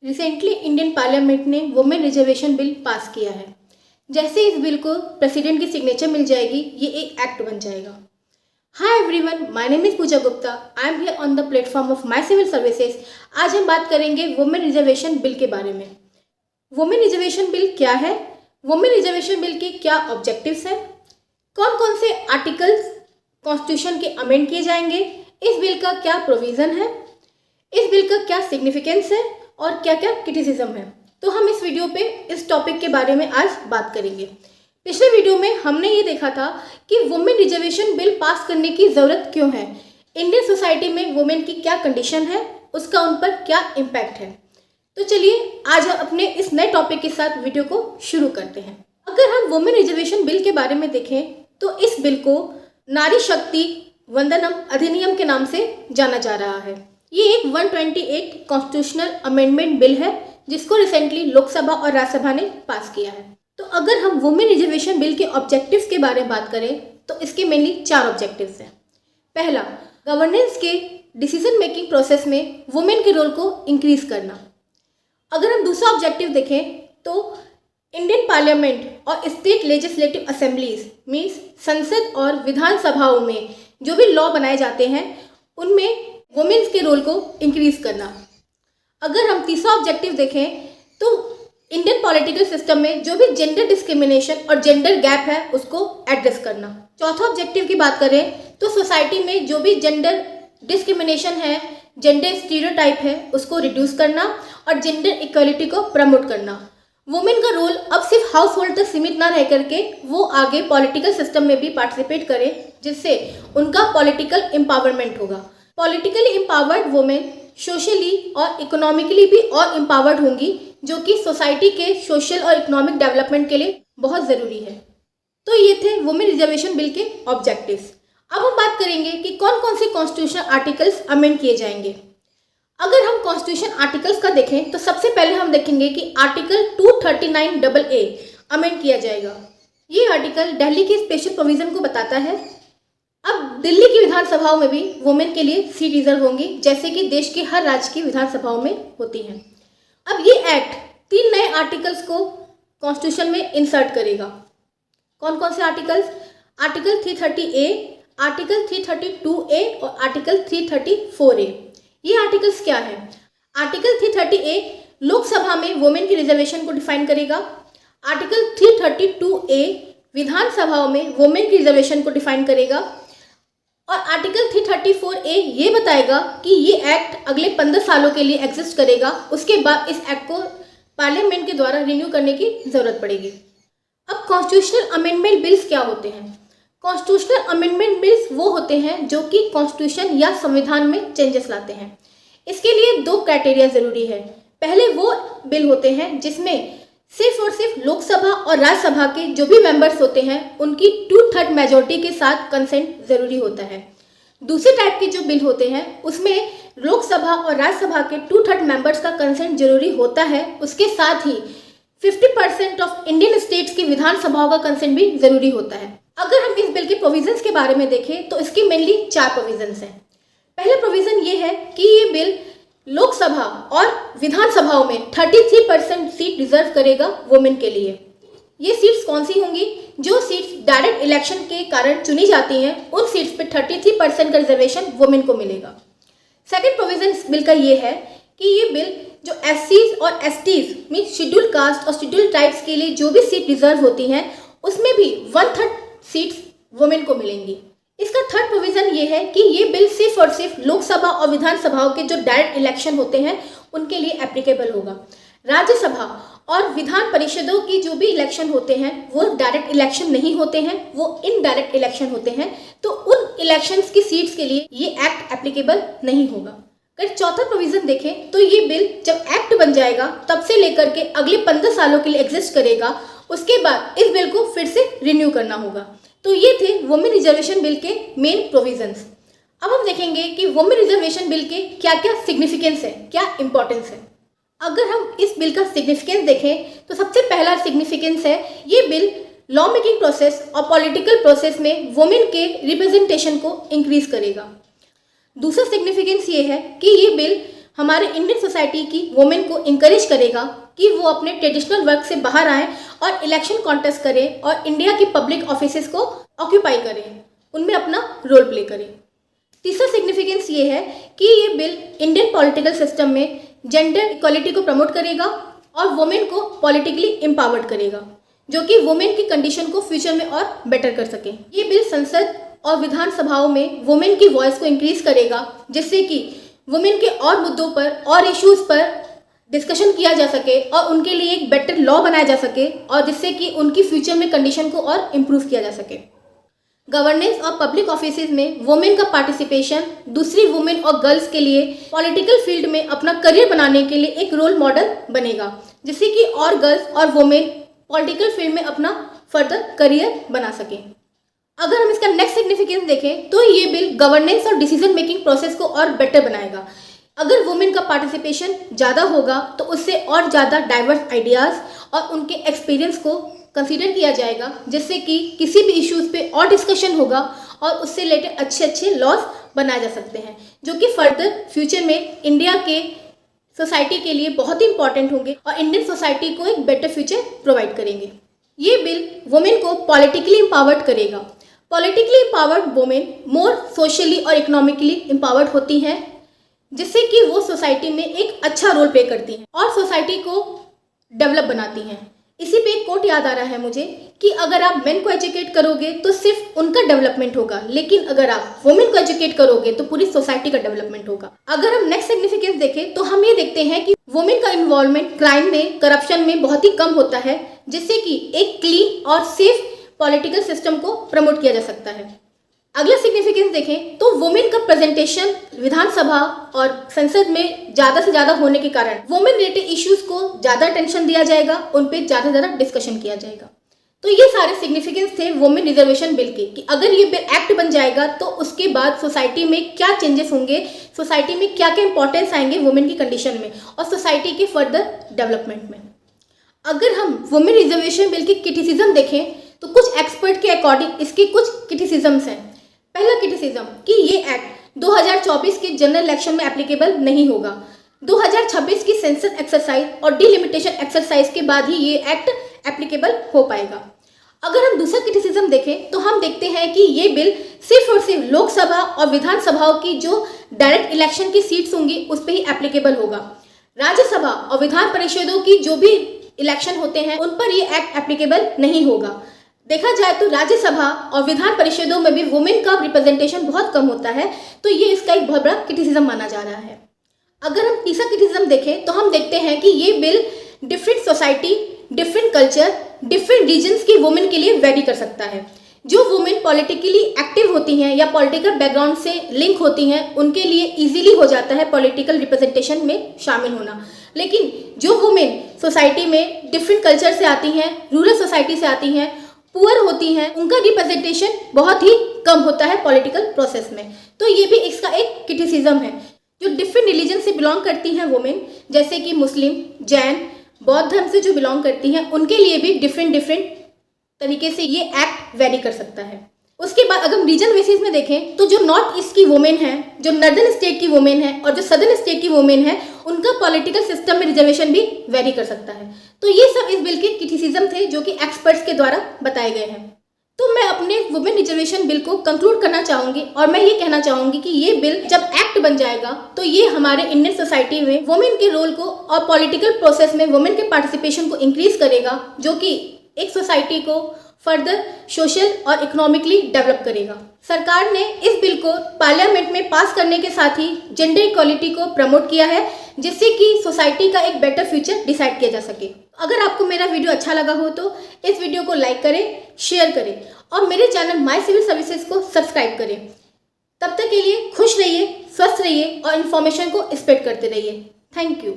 Recently Indian parliament ने women reservation bill pass किया है। जैसे इस बिल को प्रेसिडेंट की सिग्नेचर मिल जाएगी, ये एक एक्ट बन जाएगा। Hi everyone, my name is Pooja Gupta. I am here on the platform of my civil services. आज हम बात करेंगे वुमेन रिजर्वेशन बिल के बारे में। वुमेन रिजर्वेशन बिल क्या है, वुमेन रिजर्वेशन बिल के क्या ऑब्जेक्टिव्स हैं, कौन कौन से आर्टिकल्स कॉन्स्टिट्यूशन के अमेंड किए जाएंगे, इस बिल का क्या प्रोविज़न है, इस बिल का क्या सिग्निफिकेंस है और क्या क्या क्रिटिसिज्म है। तो हम इस वीडियो पे इस टॉपिक के बारे में आज बात करेंगे। पिछले वीडियो में हमने ये देखा था कि वुमेन रिजर्वेशन बिल पास करने की ज़रूरत क्यों है, इंडियन सोसाइटी में वुमेन की क्या कंडीशन है, उसका उन पर क्या इम्पैक्ट है। तो चलिए आज हम अपने इस नए टॉपिक के साथ वीडियो को शुरू करते हैं। अगर हम वुमेन रिजर्वेशन बिल के बारे में देखें तो इस बिल को नारी शक्ति वंदनम अधिनियम के नाम से जाना जा रहा है। ये एक 128 कॉन्स्टिट्यूशनल अमेंडमेंट बिल है जिसको रिसेंटली लोकसभा और राज्यसभा ने पास किया है। तो अगर हम वुमेन रिजर्वेशन बिल के ऑब्जेक्टिव्स के बारे में बात करें तो इसके मेनली 4 ऑब्जेक्टिव्स हैं। पहला, गवर्नेंस के डिसीजन मेकिंग प्रोसेस में वुमेन के रोल को इंक्रीज करना। अगर हम दूसरा ऑब्जेक्टिव देखें तो इंडियन पार्लियामेंट और स्टेट लेजिस्लेटिव असेंबलीज मीन्स संसद और विधानसभाओं में जो भी लॉ बनाए जाते हैं उनमें वुमेन्स के रोल को इंक्रीज करना। अगर हम तीसरा ऑब्जेक्टिव देखें तो इंडियन पॉलिटिकल सिस्टम में जो भी जेंडर डिस्क्रिमिनेशन और जेंडर गैप है उसको एड्रेस करना। चौथा ऑब्जेक्टिव की बात करें तो सोसाइटी में जो भी जेंडर डिस्क्रिमिनेशन है, जेंडर स्टीरियोटाइप है, उसको रिड्यूस करना और जेंडर इक्वलिटी को प्रमोट करना। वुमेन का रोल अब सिर्फ हाउस होल्ड तक सीमित ना रह करके वो आगे पॉलिटिकल सिस्टम में भी पार्टिसिपेट करें जिससे उनका पॉलिटिकल एम्पावरमेंट होगा। पॉलिटिकली एम्पावर्ड वुमेन सोशली और इकोनॉमिकली भी और एम्पावर्ड होंगी जो कि सोसाइटी के सोशल और इकोनॉमिक डेवलपमेंट के लिए बहुत ज़रूरी है। तो ये थे वुमेन रिजर्वेशन बिल के ऑब्जेक्टिव्स। अब हम बात करेंगे कि कौन कौन से कॉन्स्टिट्यूशन आर्टिकल्स अमेंड किए जाएंगे। अगर हम कॉन्स्टिट्यूशन आर्टिकल्स का देखें तो सबसे पहले हम देखेंगे कि आर्टिकल 239AA अमेंड किया जाएगा। ये आर्टिकल दिल्ली के स्पेशल प्रोविज़न को बताता है। अब दिल्ली की विधानसभाओं में भी वुमेन के लिए सीट रिजर्व होंगी जैसे कि देश के हर राज्य की विधानसभाओं में होती हैं। अब ये एक्ट 3 नए आर्टिकल्स को कॉन्स्टिट्यूशन में इंसर्ट करेगा। कौन कौन से articles? Article 330A, article 332A और आर्टिकल 334A। ये आर्टिकल्स क्या है? आर्टिकल 330A लोकसभा में वुमेन की रिजर्वेशन को डिफाइन करेगा। आर्टिकल 332A विधानसभाओं में वुमेन की रिजर्वेशन को डिफाइन करेगा और आर्टिकल 334A ये बताएगा कि ये एक्ट अगले 15 सालों के लिए एग्जिस्ट करेगा। उसके बाद इस एक्ट को पार्लियामेंट के द्वारा रिन्यू करने की ज़रूरत पड़ेगी। अब कॉन्स्टिट्यूशनल अमेंडमेंट बिल्स क्या होते हैं? कॉन्स्टिट्यूशनल अमेंडमेंट बिल्स वो होते हैं जो कि कॉन्स्टिट्यूशन या संविधान में चेंजेस लाते हैं। इसके लिए 2 क्राइटेरिया ज़रूरी है। पहले वो बिल होते हैं जिसमें सिर्फ और सिर्फ लोकसभा और राज्यसभा के जो भी मेंबर्स होते हैं उनकी 2/3 मेजॉरिटी के साथ कंसेंट ज़रूरी होता है। दूसरे टाइप के जो बिल होते हैं उसमें लोकसभा और राज्यसभा के 2/3 मेंबर्स का कंसेंट जरूरी होता है। उसके साथ ही 50% ऑफ इंडियन स्टेट्स की विधानसभाओं का कंसेंट भी ज़रूरी होता है। अगर हम इस बिल के प्रोविजंस के बारे में देखें तो इसकी मेनली 4 प्रोविजंस हैं। पहला प्रोविज़न ये है कि ये बिल लोकसभा और विधानसभाओं में 33% सीट रिजर्व करेगा वुमेन के लिए। ये सीट्स कौन सी होंगी? जो सीट्स डायरेक्ट इलेक्शन के कारण चुनी जाती हैं उन सीट्स पे 33% का रिजर्वेशन वुमेन को मिलेगा। सेकंड प्रोविज़न इस बिल का ये है कि ये बिल जो SCs और STs मीन्स शेड्यूल कास्ट और शेड्यूल ट्राइब्स के लिए जो भी सीट रिजर्व होती हैं उसमें भी 1/3 सीट्स वुमेन को मिलेंगी। इसका थर्ड प्रोविज़न ये है कि ये बिल सिर्फ और सिर्फ लोकसभा और विधानसभाओं के जो डायरेक्ट इलेक्शन होते हैं उनके लिए एप्लीकेबल होगा। राज्यसभा और विधान परिषदों की जो भी इलेक्शन होते हैं वो डायरेक्ट इलेक्शन नहीं होते हैं, वो इनडायरेक्ट इलेक्शन होते हैं। तो उन इलेक्शंस की सीट्स के लिए ये एक्ट एप्लीकेबल नहीं होगा। अगर चौथा प्रोविज़न देखें तो ये बिल जब एक्ट बन जाएगा तब से लेकर के अगले 15 सालों के लिए एग्जिस्ट करेगा। उसके बाद इस बिल को फिर से रिन्यू करना होगा। तो ये थे वुमेन रिजर्वेशन बिल के मेन प्रोविजंस। अब हम देखेंगे कि वुमेन रिजर्वेशन बिल के क्या क्या सिग्निफिकेंस है, क्या इंपॉर्टेंस है। अगर हम इस बिल का सिग्निफिकेंस देखें तो सबसे पहला सिग्निफिकेंस है ये बिल लॉ मेकिंग प्रोसेस और पॉलिटिकल प्रोसेस में वुमेन के रिप्रेजेंटेशन को इंक्रीज करेगा। दूसरा सिग्निफिकेंस ये है कि ये बिल हमारे इंडियन सोसाइटी की वुमेन को इंकरेज करेगा कि वो अपने ट्रेडिशनल वर्क से बाहर आएँ और इलेक्शन कॉन्टेस्ट करें और इंडिया की पब्लिक ऑफिसेस को ऑक्यूपाई करें, उनमें अपना रोल प्ले करें। तीसरा सिग्निफिकेंस ये है कि ये बिल इंडियन पॉलिटिकल सिस्टम में जेंडर इक्वालिटी को प्रमोट करेगा और वुमेन को पॉलिटिकली एम्पावर्ड करेगा, जो कि वुमेन की कंडीशन को फ्यूचर में और बेटर कर सके। ये बिल संसद और विधानसभाओं में वुमेन की वॉइस को इंक्रीज करेगा, जिससे कि वुमेन के और मुद्दों पर और इश्यूज़ पर डिस्कशन किया जा सके और उनके लिए एक बेटर लॉ बनाया जा सके और जिससे कि उनकी फ्यूचर में कंडीशन को और इम्प्रूव किया जा सके। गवर्नेंस और पब्लिक ऑफिसेज में वुमेन का पार्टिसिपेशन दूसरी वुमेन और गर्ल्स के लिए पॉलिटिकल फील्ड में अपना करियर बनाने के लिए एक रोल मॉडल बनेगा, जिससे कि और गर्ल्स और वुमेन पॉलिटिकल फील्ड में अपना फर्दर करियर बना सकें। अगर हम इसका नेक्स्ट सिग्निफिकेंस देखें तो ये बिल गवर्नेंस और डिसीजन मेकिंग प्रोसेस को और बेटर बनाएगा। अगर वुमेन का पार्टिसिपेशन ज़्यादा होगा तो उससे और ज़्यादा डाइवर्स आइडियाज़ और उनके एक्सपीरियंस को कंसीडर किया जाएगा, जिससे कि किसी भी इश्यूज़ पे और डिस्कशन होगा और उससे रिलेटेड अच्छे लॉज बनाए जा सकते हैं, जो कि फर्दर फ्यूचर में इंडिया के सोसाइटी के लिए बहुत ही इंपॉर्टेंट होंगे और इंडियन सोसाइटी को एक बेटर फ्यूचर प्रोवाइड करेंगे। ये बिल वुमेन को पॉलिटिकली एम्पावर्ड करेगा। पॉलिटिकली एम्पावर्ड वुमेन मोर सोशली और इकोनॉमिकली एम्पावर्ड होती हैं, जिससे कि वो सोसाइटी में एक अच्छा रोल प्ले करती हैं और सोसाइटी को डेवलप बनाती हैं। इसी पे एक कोट याद आ रहा है मुझे कि अगर आप मेन को एजुकेट करोगे तो सिर्फ उनका डेवलपमेंट होगा, लेकिन अगर आप वुमेन को एजुकेट करोगे तो पूरी सोसाइटी का डेवलपमेंट होगा। अगर हम नेक्स्ट सिग्निफिकेंस देखें तो हम ये देखते हैं कि वुमेन का इन्वॉल्वमेंट क्राइम में, करप्शन में बहुत ही कम होता है, जिससे कि एक क्लीन और सेफ पॉलिटिकल सिस्टम को प्रमोट किया जा सकता है। अगला सिग्निफिकेंस देखें तो वुमेन का प्रेजेंटेशन विधानसभा और संसद में ज़्यादा से ज़्यादा होने के कारण वुमेन रिलेटेड इश्यूज़ को ज़्यादा अटेंशन दिया जाएगा, उन पर ज़्यादा से ज़्यादा डिस्कशन किया जाएगा। तो ये सारे सिग्निफिकेंस थे वुमेन रिजर्वेशन बिल के कि अगर ये बिल एक्ट बन जाएगा तो उसके बाद सोसाइटी में क्या चेंजेस होंगे, सोसाइटी में क्या क्या इंपॉर्टेंस आएंगे वुमेन की कंडीशन में और सोसाइटी के फर्दर डेवलपमेंट में। अगर हम वुमेन रिजर्वेशन बिल की क्रिटिसिज्म देखें तो कुछ एक्सपर्ट के अकॉर्डिंग इसके कुछ क्रिटिसिज्म्स हैं। पहला क्रिटिसिज्म कि ये एक्ट 2024 के जनरल इलेक्शन में एप्लीकेबल नहीं होगा। 2026 की सेंसस एक्सरसाइज और डिलिमिटेशन एक्सरसाइज के बाद ही ये एक्ट एप्लीकेबल हो पाएगा। अगर हम दूसरा क्रिटिसिज्म देखें तो हम देखते हैं कि ये बिल सिर्फ और सिर्फ लोकसभा और विधानसभाओं की जो डायरेक्ट इलेक्शन की सीट्स होंगी उस पर ही एप्लीकेबल होगा। राज्यसभा और विधान परिषदों की जो भी इलेक्शन होते हैं उन पर ये एक्ट एप्लीकेबल नहीं होगा। देखा जाए तो राज्यसभा और विधान परिषदों में भी वुमेन का रिप्रेजेंटेशन बहुत कम होता है, तो ये इसका एक बहुत बड़ा क्रिटिसिज्म माना जा रहा है। अगर हम तीसरा क्रिटिसिज्म देखें तो हम देखते हैं कि ये bill different society, different culture, different regions की वुमेन के लिए वेरी कर सकता है। जो वुमेन पॉलिटिकली एक्टिव होती हैं या पॉलिटिकल बैकग्राउंड से लिंक होती हैं उनके लिए ईजिली हो जाता है पॉलिटिकल रिप्रेजेंटेशन में शामिल होना, लेकिन जो वुमेन सोसाइटी में डिफरेंट कल्चर से आती हैं, रूरल सोसाइटी से आती हैं, पुअर होती हैं, उनका रिप्रेजेंटेशन बहुत ही कम होता है पॉलिटिकल प्रोसेस में। तो ये भी इसका एक क्रिटिसिज्म है। जो डिफरेंट रिलीजन से बिलोंग करती हैं वुमेन, जैसे कि मुस्लिम, जैन, बौद्ध धर्म से जो बिलोंग करती हैं, उनके लिए भी डिफरेंट तरीके से ये एक्ट वेरी कर सकता है। उसके बाद अगर हम रीजन बेसिस में देखें तो जो नॉर्थ ईस्ट की वुमेन है, जो नॉर्दर्न स्टेट की वुमेन है और जो सदर्न स्टेट की वुमेन है, उनका पॉलिटिकल सिस्टम में रिजर्वेशन भी वेरी कर सकता है। तो ये सब इस बिल के क्रिटिसिज्म थे जो कि एक्सपर्ट्स के द्वारा बताए गए हैं। तो मैं अपने वुमेन रिजर्वेशन बिल को कंक्लूड करना चाहूँगी और मैं ये कहना चाहूँगी कि ये बिल जब एक्ट बन जाएगा तो ये हमारे इंडियन सोसाइटी में वुमेन के रोल को और पॉलिटिकल प्रोसेस में वुमेन के पार्टिसिपेशन को इंक्रीज करेगा, जो कि एक सोसाइटी को फर्दर सोशल और इकोनॉमिकली डेवलप करेगा। सरकार ने इस बिल को पार्लियामेंट में पास करने के साथ ही जेंडर इक्वालिटी को प्रमोट किया है, जिससे कि सोसाइटी का एक बेटर फ्यूचर डिसाइड किया जा सके। अगर आपको मेरा वीडियो अच्छा लगा हो तो इस वीडियो को लाइक करें, शेयर करें और मेरे चैनल माय सिविल सर्विसेज को सब्सक्राइब करें। तब तक के लिए खुश रहिए, स्वस्थ रहिए और इन्फॉर्मेशन को स्प्रेड करते रहिए। Thank you.